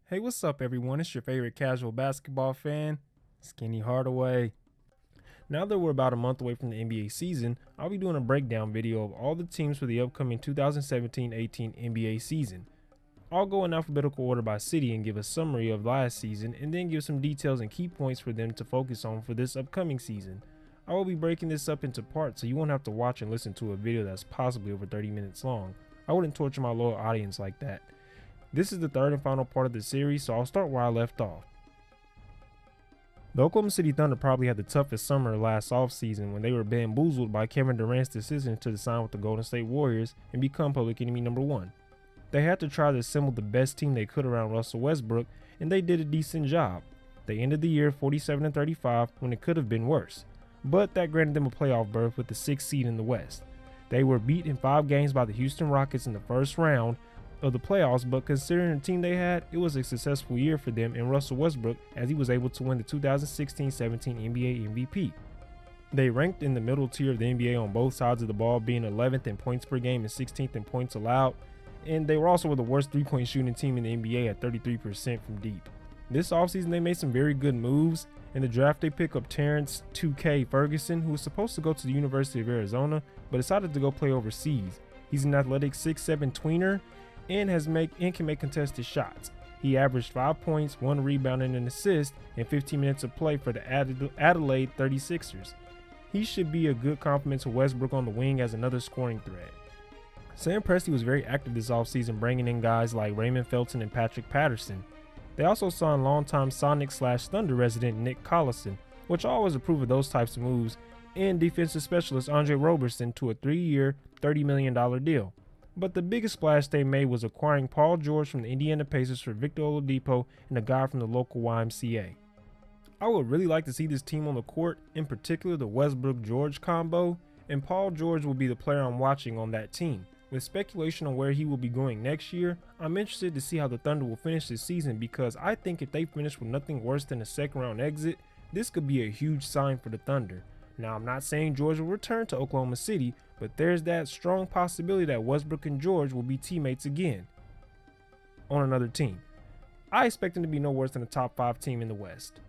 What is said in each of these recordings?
Hey, what's up, everyone? It's your favorite casual basketball fan, Skinny Hardaway. Now that we're about a month away from the NBA season, I'll be doing a breakdown video of all the teams for the upcoming 2017-18 NBA season. I'll go in alphabetical order by city and give a summary of last season, and then give some details and key points for them to focus on for this upcoming season. I will be breaking this up into parts so you won't have to watch and listen to a video that's possibly over 30 minutes long. I wouldn't torture my loyal audience like that. This is the third and final part of the series, so I'll start where I left off. The Oklahoma City Thunder probably had the toughest summer last offseason when they were bamboozled by Kevin Durant's decision to sign with the Golden State Warriors and become public enemy number one. They had to try to assemble the best team they could around Russell Westbrook, and they did a decent job. They ended the year 47-35 when it could have been worse, but that granted them a playoff berth with the 6th seed in the West. They were beat in 5 games by the Houston Rockets in the first round of the playoffs, but considering the team they had, it was a successful year for them and Russell Westbrook, as he was able to win the 2016-17 NBA MVP. They ranked in the middle tier of the NBA on both sides of the ball, being 11th in points per game and 16th in points allowed, and they were also the worst three-point shooting team in the NBA at 33% from deep. This offseason they made some very good moves. In the draft they picked up Terrence 2K Ferguson, who was supposed to go to the University of Arizona but decided to go play overseas. He's an athletic 6'7" tweener and can make contested shots. He averaged 5 points, 1 rebound and an assist in 15 minutes of play for the Adelaide 36ers. He should be a good complement to Westbrook on the wing as another scoring threat. Sam Presti was very active this offseason, bringing in guys like Raymond Felton and Patrick Patterson. They also signed longtime Sonic/Thunder resident Nick Collison, which I always approve of those types of moves, and defensive specialist Andre Roberson to a 3-year, $30 million deal. But the biggest splash they made was acquiring Paul George from the Indiana Pacers for Victor Oladipo and a guy from the local YMCA. I would really like to see this team on the court, in particular the Westbrook-George combo, and Paul George will be the player I'm watching on that team. With speculation on where he will be going next year, I'm interested to see how the Thunder will finish this season, because I think if they finish with nothing worse than a second round exit, this could be a huge sign for the Thunder. Now, I'm not saying George will return to Oklahoma City, but there's that strong possibility that Westbrook and George will be teammates again on another team. I expect them to be no worse than a top 5 team in the West.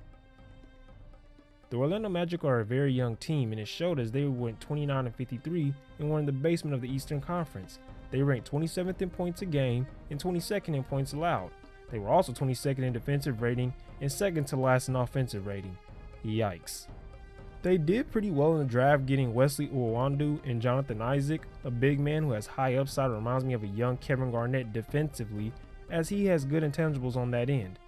The Orlando Magic are a very young team, and it showed as they went 29-53 and were in the basement of the Eastern Conference. They ranked 27th in points a game and 22nd in points allowed. They were also 22nd in defensive rating and second to last in offensive rating. Yikes. They did pretty well in the draft, getting Wesley Uwandu and Jonathan Isaac, a big man who has high upside, reminds me of a young Kevin Garnett defensively, as he has good intangibles on that end.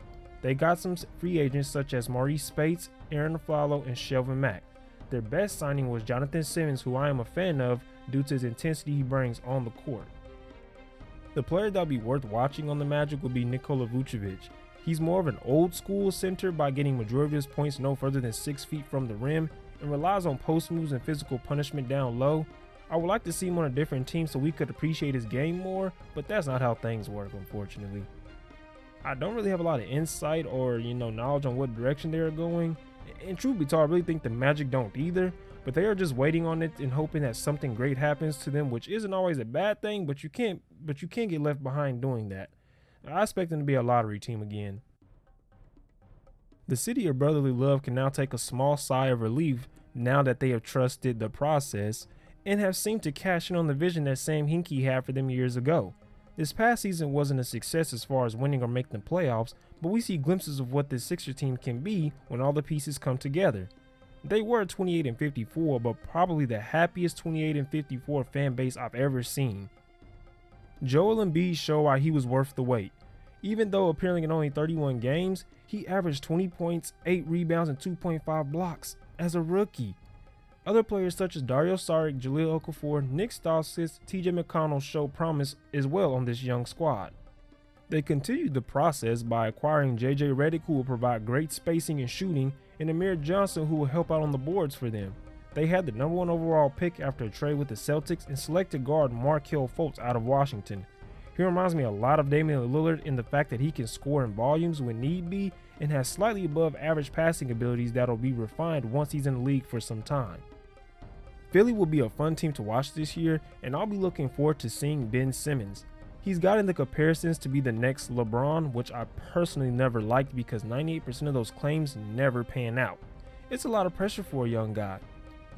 They got some free agents such as Maurice Spates, Aaron Aflalo, and Shelvin Mack. Their best signing was Jonathan Simmons, who I am a fan of due to his intensity he brings on the court. The player that will be worth watching on the Magic will be Nikola Vucevic. He's more of an old school center by getting majority of his points no further than 6 feet from the rim, and relies on post moves and physical punishment down low. I would like to see him on a different team so we could appreciate his game more, but that's not how things work, unfortunately. I don't really have a lot of insight or knowledge on what direction they are going, and truth be told, I really think the Magic don't either, but they are just waiting on it and hoping that something great happens to them, which isn't always a bad thing, but you can't get left behind doing that. I expect them to be a lottery team again. The city of brotherly love can now take a small sigh of relief now that they have trusted the process and have seemed to cash in on the vision that Sam Hinkie had for them years ago. This past season wasn't a success as far as winning or making the playoffs, but we see glimpses of what this Sixers team can be when all the pieces come together. They were 28-54, but probably the happiest 28-54 fan base I've ever seen. Joel Embiid showed why he was worth the wait. Even though appearing in only 31 games, he averaged 20 points, 8 rebounds, and 2.5 blocks as a rookie. Other players such as Dario Saric, Jahlil Okafor, Nick Stauskas, TJ McConnell showed promise as well on this young squad. They continued the process by acquiring JJ Redick, who will provide great spacing and shooting, and Amir Johnson, who will help out on the boards for them. They had the number 1 overall pick after a trade with the Celtics and selected guard Markelle Fultz out of Washington. He reminds me a lot of Damian Lillard in the fact that he can score in volumes when need be and has slightly above average passing abilities that will be refined once he's in the league for some time. Philly will be a fun team to watch this year, and I'll be looking forward to seeing Ben Simmons. He's gotten the comparisons to be the next LeBron, which I personally never liked because 98% of those claims never pan out. It's a lot of pressure for a young guy.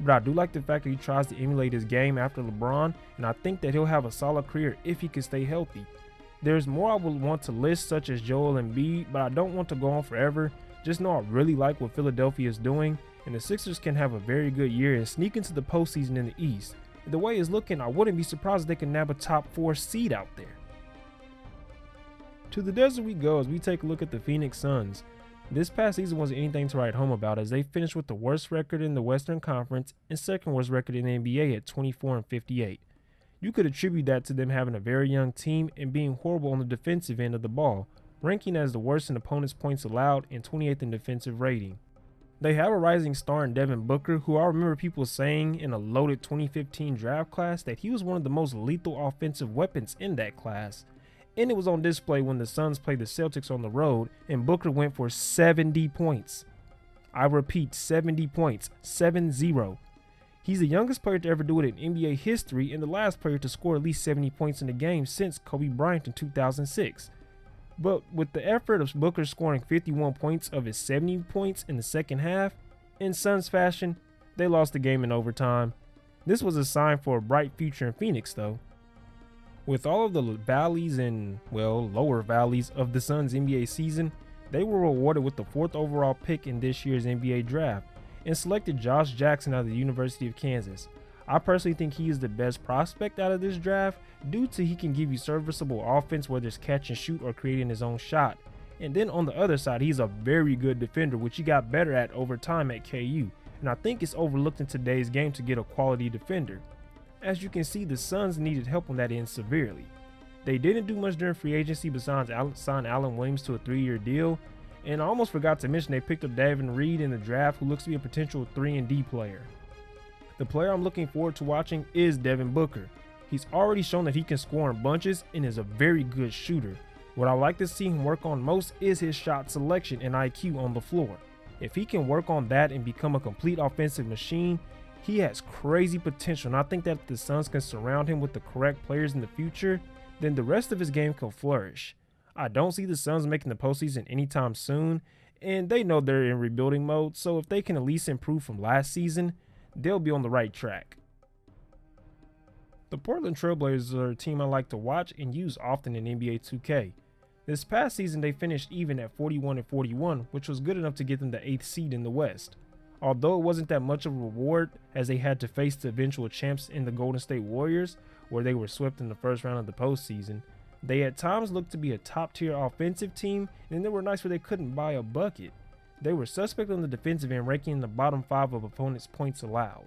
But I do like the fact that he tries to emulate his game after LeBron, and I think that he'll have a solid career if he can stay healthy. There's more I would want to list, such as Joel Embiid, but I don't want to go on forever. Just know I really like what Philadelphia is doing, and the Sixers can have a very good year and sneak into the postseason in the East. The way it's looking, I wouldn't be surprised if they can nab a top 4 seed out there. To the desert we go as we take a look at the Phoenix Suns. This past season wasn't anything to write home about as they finished with the worst record in the Western Conference and second worst record in the NBA at 24-58. You could attribute that to them having a very young team and being horrible on the defensive end of the ball, ranking as the worst in opponents' points allowed and 28th in defensive rating. They have a rising star in Devin Booker, who I remember people saying in a loaded 2015 draft class that he was one of the most lethal offensive weapons in that class. And it was on display when the Suns played the Celtics on the road and Booker went for 70 points. I repeat, 70 points, 7-0. He's the youngest player to ever do it in NBA history and the last player to score at least 70 points in a game since Kobe Bryant in 2006. But with the effort of Booker scoring 51 points of his 70 points in the second half, in Suns fashion, they lost the game in overtime. This was a sign for a bright future in Phoenix though. With all of the valleys and, well, lower valleys of the Suns' NBA season, they were rewarded with the 4th overall pick in this year's NBA draft and selected Josh Jackson out of the University of Kansas. I personally think he is the best prospect out of this draft due to he can give you serviceable offense, whether it's catch and shoot or creating his own shot. And then on the other side, he's a very good defender, which he got better at over time at KU. And I think it's overlooked in today's game to get a quality defender. As you can see, the Suns needed help on that end severely. They didn't do much during free agency besides sign Allen Williams to a 3-year deal, and I almost forgot to mention they picked up Davin Reed in the draft, who looks to be a potential 3-and-D player. The player I'm looking forward to watching is Devin Booker. He's already shown that he can score in bunches and is a very good shooter. What I like to see him work on most is his shot selection and IQ on the floor. If he can work on that and become a complete offensive machine, he has crazy potential, and I think that if the Suns can surround him with the correct players in the future, then the rest of his game can flourish. I don't see the Suns making the postseason anytime soon, and they know they're in rebuilding mode, so if they can at least improve from last season, they'll be on the right track. The Portland Trail Blazers are a team I like to watch and use often in NBA 2K. This past season they finished even at 41-41, which was good enough to get them the 8th seed in the West. Although it wasn't that much of a reward as they had to face the eventual champs in the Golden State Warriors, where they were swept in the first round of the postseason, they at times looked to be a top-tier offensive team, and they were nights where they couldn't buy a bucket. They were suspect on the defensive end, ranking in the bottom 5 of opponents' points allowed.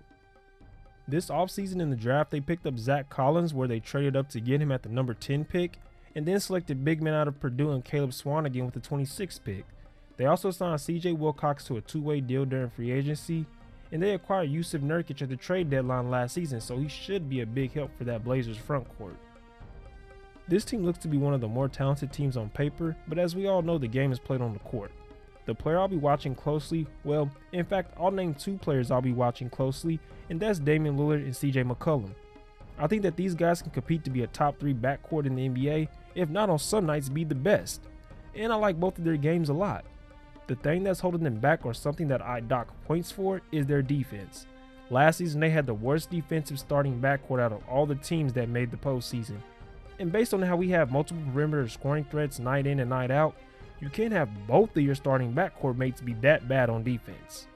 This offseason in the draft, they picked up Zach Collins, where they traded up to get him at the number 10 pick, and then selected big men out of Purdue and Caleb Swanigan with the 26th pick. They also signed CJ Wilcox to a 2-way deal during free agency, and they acquired Yusuf Nurkic at the trade deadline last season, so he should be a big help for that Blazers front court. This team looks to be one of the more talented teams on paper, but as we all know, the game is played on the court. The player I'll be watching closely, well, in fact, I'll name 2 players I'll be watching closely, and that's Damian Lillard and CJ McCollum. I think that these guys can compete to be a top 3 backcourt in the NBA, if not on some nights be the best. And I like both of their games a lot. The thing that's holding them back, or something that I dock points for, is their defense. Last season they had the worst defensive starting backcourt out of all the teams that made the postseason. And based on how we have multiple perimeter scoring threats night in and night out, you can't have both of your starting backcourt mates be that bad on defense.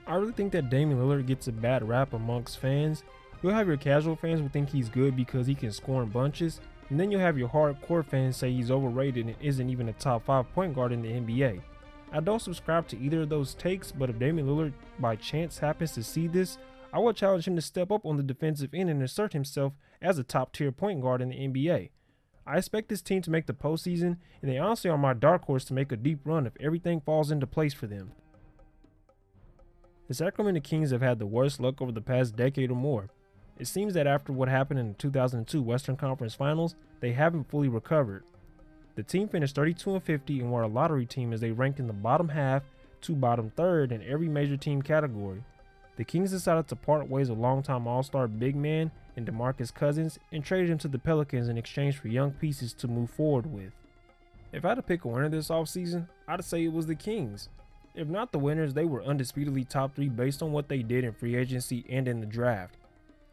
I really think that Damian Lillard gets a bad rap amongst fans. You'll have your casual fans who think he's good because he can score in bunches, and then you'll have your hardcore fans say he's overrated and isn't even a top 5 point guard in the NBA. I don't subscribe to either of those takes, but if Damian Lillard by chance happens to see this, I would challenge him to step up on the defensive end and assert himself as a top tier point guard in the NBA. I expect this team to make the postseason, and they honestly are my dark horse to make a deep run if everything falls into place for them. The Sacramento Kings have had the worst luck over the past decade or more. It seems that after what happened in the 2002 Western Conference Finals, they haven't fully recovered. The team finished 32-50 and were a lottery team as they ranked in the bottom half to bottom third in every major team category. The Kings decided to part ways with longtime All-Star big man in DeMarcus Cousins and traded him to the Pelicans in exchange for young pieces to move forward with. If I had to pick a winner this offseason, I'd say it was the Kings. If not the winners, they were undisputedly top 3 based on what they did in free agency and in the draft.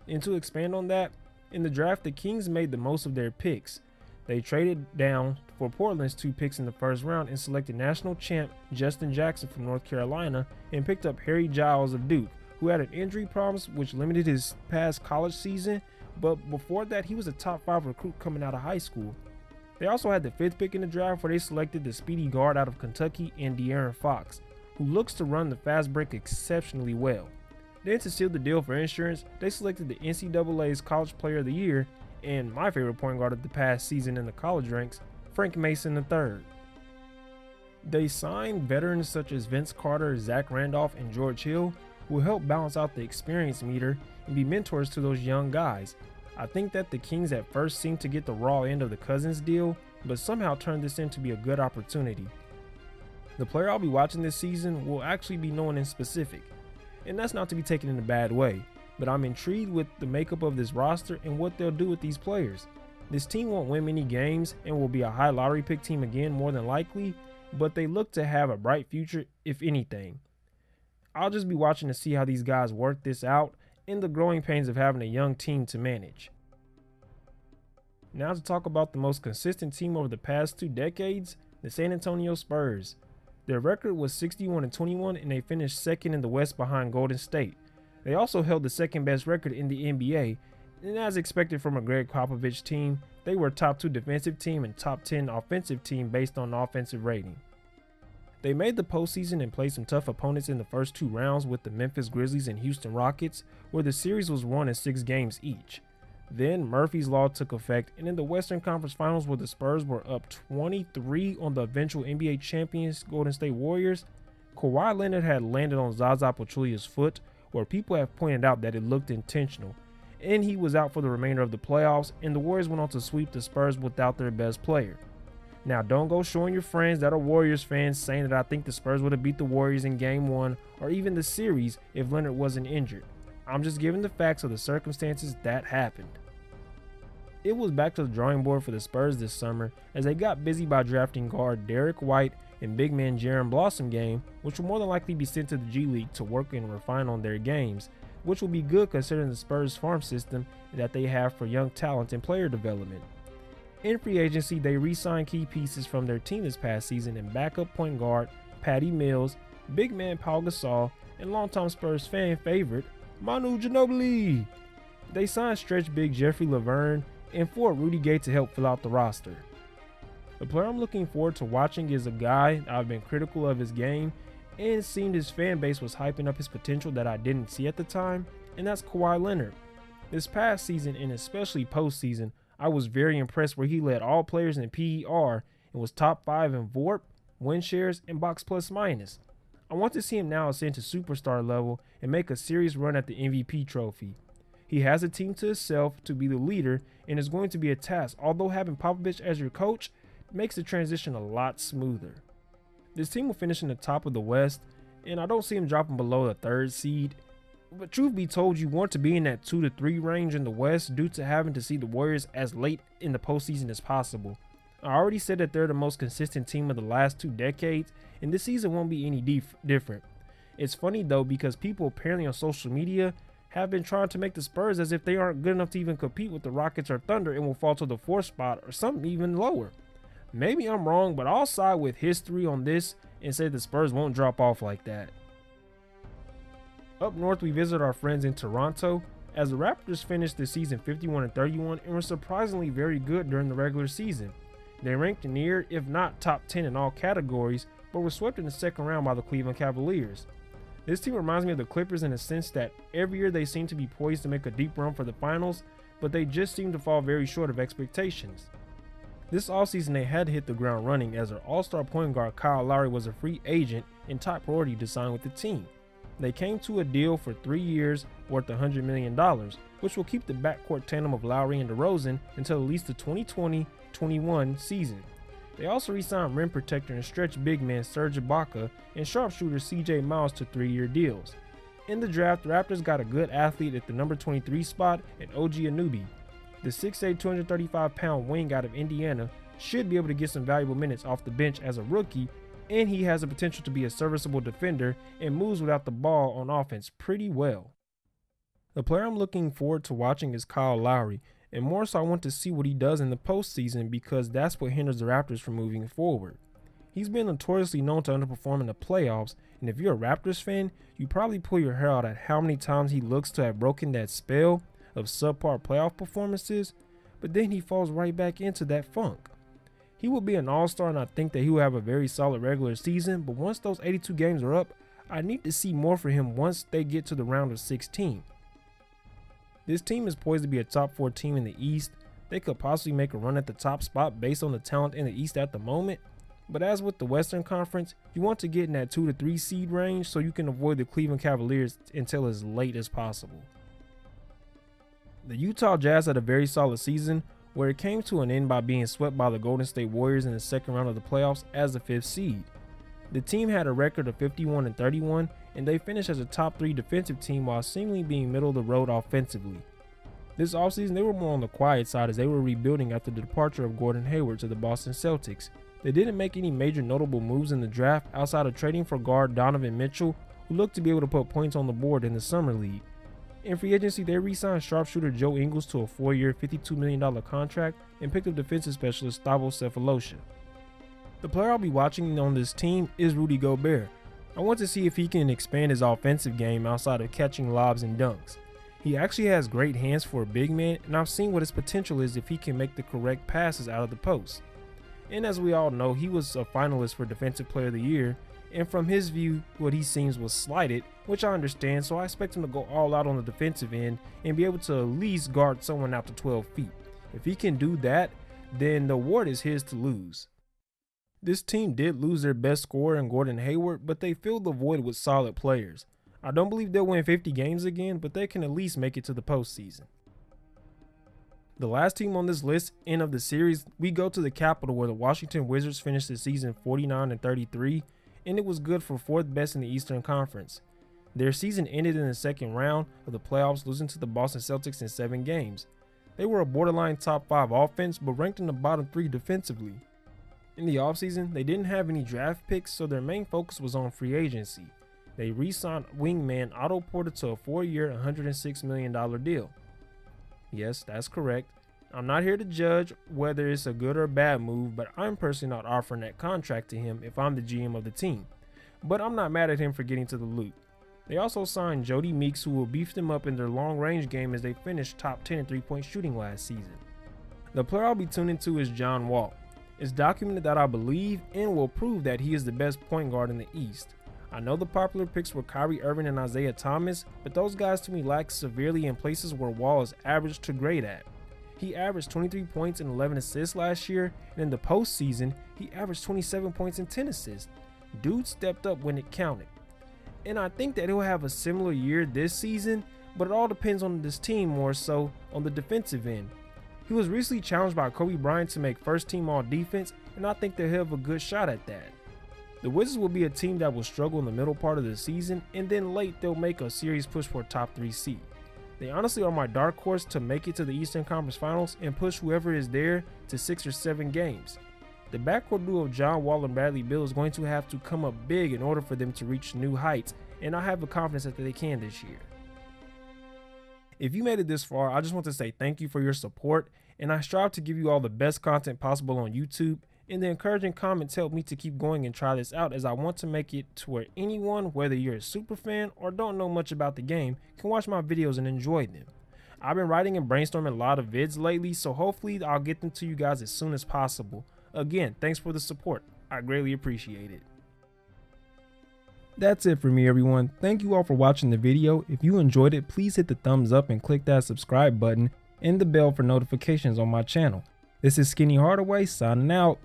And to expand on that, in the draft, the Kings made the most of their picks. They traded down for Portland's 2 picks in the first round and selected national champ Justin Jackson from North Carolina and picked up Harry Giles of Duke, who had an injury problems which limited his past college season, but before that he was a top 5 recruit coming out of high school. They also had the 5th pick in the draft where they selected the speedy guard out of Kentucky and De'Aaron Fox, who looks to run the fast break exceptionally well. Then to seal the deal for insurance, they selected the NCAA's College Player of the Year and my favorite point guard of the past season in the college ranks, Frank Mason III. They signed veterans such as Vince Carter, Zach Randolph, and George Hill, who will help balance out the experience meter and be mentors to those young guys. I think that the Kings at first seemed to get the raw end of the Cousins deal, but somehow turned this into be a good opportunity. The player I'll be watching this season will actually be no one in specific, and that's not to be taken in a bad way, but I'm intrigued with the makeup of this roster and what they'll do with these players. This team won't win many games and will be a high lottery pick team again more than likely, but they look to have a bright future if anything. I'll just be watching to see how these guys work this out and the growing pains of having a young team to manage. Now to talk about the most consistent team over the past 2 decades, the San Antonio Spurs. Their record was 61-21 and they finished second in the West behind Golden State. They also held the second best record in the NBA, and as expected from a Greg Popovich team, they were a top 2 defensive team and top 10 offensive team based on offensive rating. They made the postseason and played some tough opponents in the first 2 rounds with the Memphis Grizzlies and Houston Rockets, where the series was won in 6 games each. Then Murphy's Law took effect, and in the Western Conference Finals where the Spurs were up 23 on the eventual NBA champions Golden State Warriors, Kawhi Leonard had landed on Zaza Pachulia's foot, where people have pointed out that it looked intentional, and he was out for the remainder of the playoffs, and the Warriors went on to sweep the Spurs without their best player. Now don't go showing your friends that are Warriors fans saying that I think the Spurs would have beat the Warriors in Game 1 or even the series if Leonard wasn't injured. I'm just giving the facts of the circumstances that happened. It was back to the drawing board for the Spurs this summer as they got busy by drafting guard Derek White and big man Jaren Blossomgame, which will more than likely be sent to the G League to work and refine on their games, which will be good considering the Spurs farm system that they have for young talent and player development. In free agency, they re-signed key pieces from their team this past season in backup point guard Patty Mills, big man Paul Gasol, and longtime Spurs fan favorite Manu Ginobili. They signed stretch big Jeffrey Laverne and forward Rudy Gay to help fill out the roster. The player I'm looking forward to watching is a guy I've been critical of his game and seemed his fan base was hyping up his potential that I didn't see at the time, and that's Kawhi Leonard. This past season and especially postseason, I was very impressed where he led all players in PER and was top 5 in VORP, win shares, and box plus minus. I want to see him now ascend to superstar level and make a serious run at the MVP trophy. He has a team to himself to be the leader and is going to be a task, although having Popovich as your coach makes the transition a lot smoother. This team will finish in the top of the West, and I don't see him dropping below the 3rd seed. But truth be told, you want to be in that 2 to 3 range in the West due to having to see the Warriors as late in the postseason as possible. I already said that they're the most consistent team of the last 2 decades, and this season won't be any different. It's funny though because people apparently on social media have been trying to make the Spurs as if they aren't good enough to even compete with the Rockets or Thunder and will fall to the 4th spot or something even lower. Maybe I'm wrong, but I'll side with history on this and say the Spurs won't drop off like that. Up north, we visit our friends in Toronto as the Raptors finished the season 51-31 and were surprisingly very good during the regular season. They ranked near, if not top 10 in all categories, but were swept in the 2nd round by the Cleveland Cavaliers. This team reminds me of the Clippers in the sense that every year they seem to be poised to make a deep run for the finals, but they just seem to fall very short of expectations. This offseason they had to hit the ground running as their all-star point guard Kyle Lowry was a free agent and top priority to sign with the team. They came to a deal for 3 years worth $100 million, which will keep the backcourt tandem of Lowry and DeRozan until at least the 2020-21 season. They also re-signed rim protector and stretch big man Serge Ibaka and sharpshooter CJ Miles to 3-year deals. In the draft, the Raptors got a good athlete at the number 23 spot in OG Anunoby. The 6'8", 235-pound wing out of Indiana should be able to get some valuable minutes off the bench as a rookie, and he has the potential to be a serviceable defender and moves without the ball on offense pretty well. The player I'm looking forward to watching is Kyle Lowry, and more so I want to see what he does in the postseason because that's what hinders the Raptors from moving forward. He's been notoriously known to underperform in the playoffs, and if you're a Raptors fan, you probably pull your hair out at how many times he looks to have broken that spell of subpar playoff performances, but then he falls right back into that funk. He will be an all-star, and I think that he will have a very solid regular season, but once those 82 games are up, I need to see more for him once they get to the round of 16. This team is poised to be a top 4 team in the East. They could possibly make a run at the top spot based on the talent in the East at the moment, but as with the Western Conference, you want to get in that 2 to 3 seed range so you can avoid the Cleveland Cavaliers until as late as possible. The Utah Jazz had a very solid season, where it came to an end by being swept by the Golden State Warriors in the second round of the playoffs as the 5th seed. The team had a record of 51-31, and they finished as a top 3 defensive team while seemingly being middle of the road offensively. This offseason, they were more on the quiet side as they were rebuilding after the departure of Gordon Hayward to the Boston Celtics. They didn't make any major notable moves in the draft outside of trading for guard Donovan Mitchell, who looked to be able to put points on the board in the Summer League. In free agency, they re-signed sharpshooter Joe Ingles to a 4-year, $52 million contract and picked up defensive specialist Stavros Sefolosha. The player I'll be watching on this team is Rudy Gobert. I want to see if he can expand his offensive game outside of catching lobs and dunks. He actually has great hands for a big man, and I've seen what his potential is if he can make the correct passes out of the post. And as we all know, he was a finalist for Defensive Player of the Year, and from his view, what he seems was slighted, which I understand, so I expect him to go all out on the defensive end and be able to at least guard someone out to 12 feet. If he can do that, then the award is his to lose. This team did lose their best scorer in Gordon Hayward, but they filled the void with solid players. I don't believe they'll win 50 games again, but they can at least make it to the postseason. The last team on this list, end of the series, we go to the Capitol where the Washington Wizards finished the season 49-33, and it was good for 4th best in the Eastern Conference. Their season ended in the second round of the playoffs, losing to the Boston Celtics in 7 games. They were a borderline top 5 offense, but ranked in the bottom 3 defensively. In the offseason, they didn't have any draft picks, so their main focus was on free agency. They re-signed wingman Otto Porter to a 4-year, $106 million deal. Yes, that's correct. I'm not here to judge whether it's a good or bad move, but I'm personally not offering that contract to him if I'm the GM of the team. But I'm not mad at him for getting to the loot. They also signed Jody Meeks, who will beef them up in their long-range game as they finished top 10 in three-point shooting last season. The player I'll be tuning to is John Wall. It's documented that I believe and will prove that he is the best point guard in the East. I know the popular picks were Kyrie Irving and Isaiah Thomas, but those guys to me lack severely in places where Wall is average to great at. He averaged 23 points and 11 assists last year, and in the postseason, he averaged 27 points and 10 assists. Dude stepped up when it counted. And I think that he'll have a similar year this season, but it all depends on this team more so on the defensive end. He was recently challenged by Kobe Bryant to make first team all defense, and I think that he'll have a good shot at that. The Wizards will be a team that will struggle in the middle part of the season, and then late they'll make a serious push for a top 3 seed. They honestly are my dark horse to make it to the Eastern Conference Finals and push whoever is there to 6 or 7 games. The backcourt duo of John Wall and Bradley Beal is going to have to come up big in order for them to reach new heights, and I have the confidence that they can this year. If you made it this far, I just want to say thank you for your support, and I strive to give you all the best content possible on YouTube, and the encouraging comments help me to keep going and try this out, as I want to make it to where anyone, whether you're a super fan or don't know much about the game, can watch my videos and enjoy them. I've been writing and brainstorming a lot of vids lately, so hopefully I'll get them to you guys as soon as possible. Again, thanks for the support. I greatly appreciate it. That's it for me, everyone. Thank you all for watching the video. If you enjoyed it, please hit the thumbs up and click that subscribe button and the bell for notifications on my channel. This is Skinny Hardaway signing out.